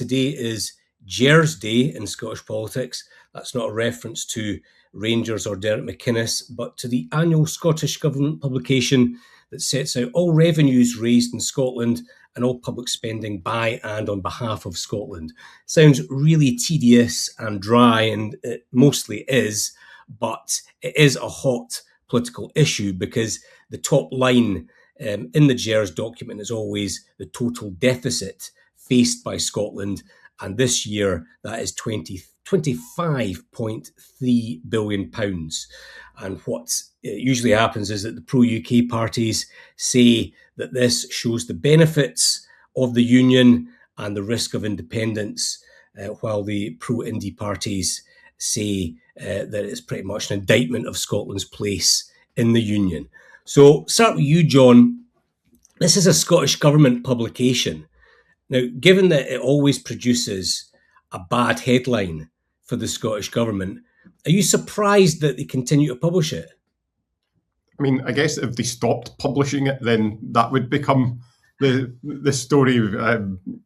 today is GERS Day in Scottish politics. That's not a reference to Rangers or Derek McInnes, but to the annual Scottish Government publication that sets out all revenues raised in Scotland and all public spending by and on behalf of Scotland. Sounds really tedious and dry, and it mostly is, but it is a hot political issue because the top line in the GERS document is always the total deficit faced by Scotland, and this year that is £25.3 billion. And what usually happens is that the pro-UK parties say that this shows the benefits of the union and the risk of independence, while the pro-Indie parties say that it's pretty much an indictment of Scotland's place in the union. So start with you, John. This is a Scottish Government publication. Now, given that it always produces a bad headline for the Scottish Government, are you surprised that they continue to publish it? I mean, I guess if they stopped publishing it, then that would become the story,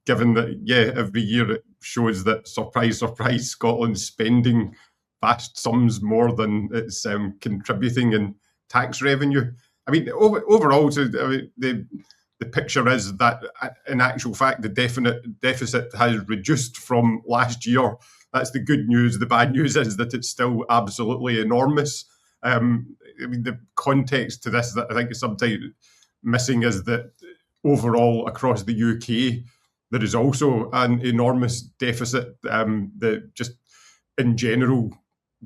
given that, every year it shows that, surprise, surprise, Scotland's spending vast sums more than it's contributing in tax revenue. I mean, overall, the picture is that, in actual fact, the deficit has reduced from last year. That's the good news. The bad news is that it's still absolutely enormous. I mean, the context to this that I think is sometimes missing is that overall across the UK, there is also an enormous deficit. That just in general,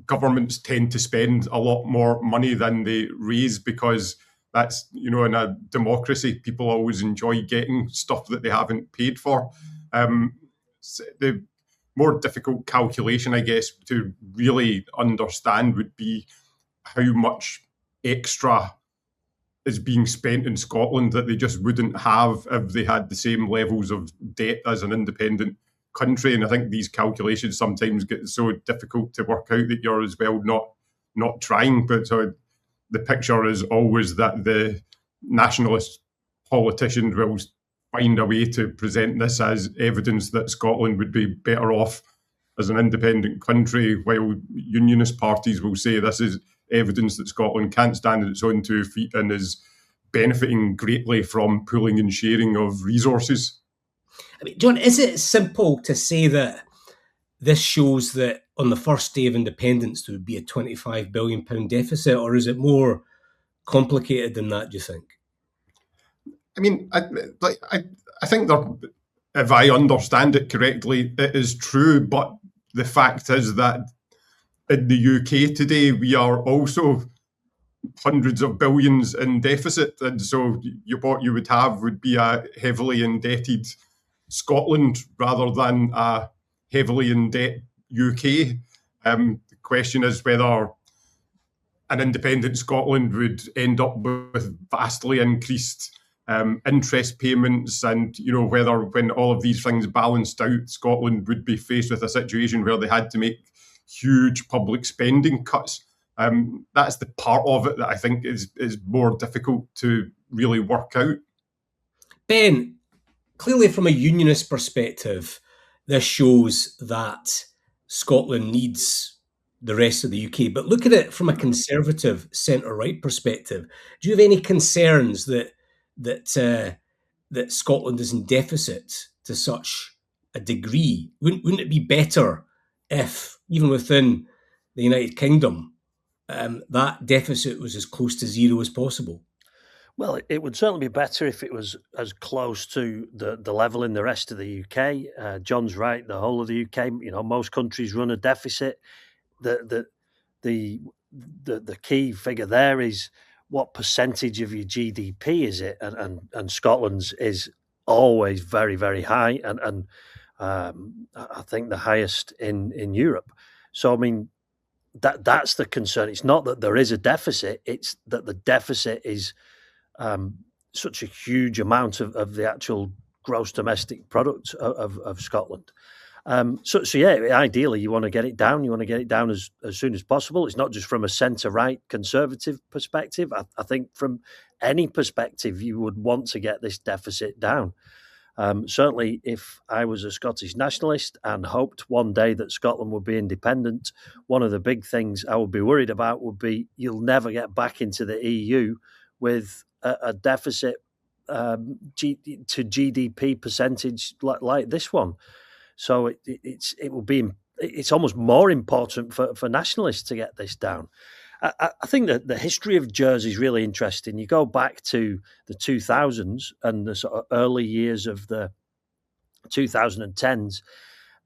governments tend to spend a lot more money than they raise because that's, in a democracy, people always enjoy getting stuff that they haven't paid for. The more difficult calculation, I guess, to really understand would be how much extra is being spent in Scotland that they just wouldn't have if they had the same levels of debt as an independent country. And I think these calculations sometimes get so difficult to work out that you're as well not trying. But so the picture is always that the nationalist politicians will find a way to present this as evidence that Scotland would be better off as an independent country, while unionist parties will say this is evidence that Scotland can't stand on its own 2 feet and is benefiting greatly from pooling and sharing of resources. I mean, John, is it simple to say that this shows that on the first day of independence there would be a £25 billion deficit, or is it more complicated than that, do you think? I mean, I think that if I understand it correctly, it is true, but the fact is that in the UK today, we are also hundreds of billions in deficit. And so what you would have would be a heavily indebted Scotland rather than a heavily in debt UK. The question is whether an independent Scotland would end up with vastly increased interest payments, and whether when all of these things balanced out, Scotland would be faced with a situation where they had to make huge public spending cuts. That's the part of it that I think is more difficult to really work out. Ben, clearly from a unionist perspective, this shows that Scotland needs the rest of the UK. But look at it from a conservative centre-right perspective. Do you have any concerns that Scotland is in deficit to such a degree? Wouldn't it be better if, even within the United Kingdom, that deficit was as close to zero as possible? Well, it would certainly be better if it was as close to the level in the rest of the UK. John's right, the whole of the UK, most countries run a deficit. The key figure there is what percentage of your GDP is it, and Scotland's is always very, very high, and I think the highest in Europe. So I mean, that's the concern. It's not that there is a deficit; it's that the deficit is such a huge amount of the actual gross domestic product of Scotland. So yeah, ideally you want to get it down. You want to get it down as soon as possible. It's not just from a centre-right conservative perspective. I think from any perspective, you would want to get this deficit down. Certainly, if I was a Scottish nationalist and hoped one day that Scotland would be independent, one of the big things I would be worried about would be you'll never get back into the EU with a deficit to GDP percentage like this one. So it's almost more important for nationalists to get this down. I think that the history of GERS is really interesting. You go back to the 2000s and the sort of early years of the 2010s,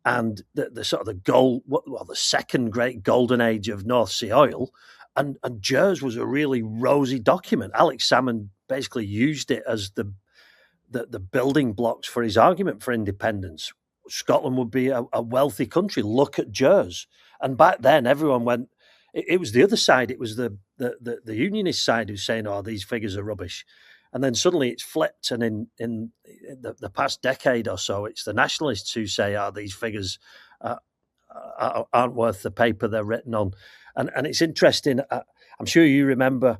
and the sort of the second great golden age of North Sea oil, and GERS was a really rosy document. Alex Salmond basically used it as the building blocks for his argument for independence. Scotland would be a wealthy country. Look at GERS. And back then, everyone went. It was the other side. It was the unionist side who's saying, "Oh, these figures are rubbish," and then suddenly it's flipped. And in the past decade or so, it's the nationalists who say, "Oh, these figures aren't worth the paper they're written on." And it's interesting. I'm sure you remember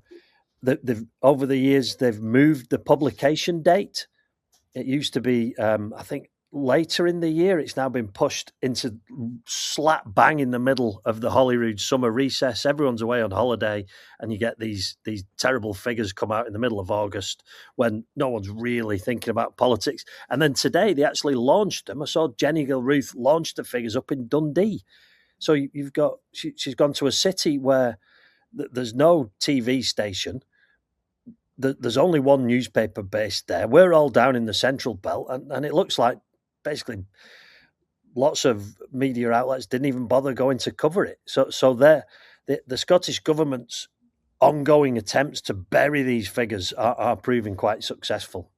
that over the years they've moved the publication date. It used to be, I think, later in the year. It's now been pushed into slap bang in the middle of the Holyrood summer recess. Everyone's away on holiday, and you get these terrible figures come out in the middle of August when no one's really thinking about politics. And then today they actually launched them. I saw Jenny Gilruth launch the figures up in Dundee. So you've got she's gone to a city where there's no TV station. There's only one newspaper based there. We're all down in the Central Belt, and it looks like basically lots of media outlets didn't even bother going to cover it. So the Scottish government's ongoing attempts to bury these figures are proving quite successful.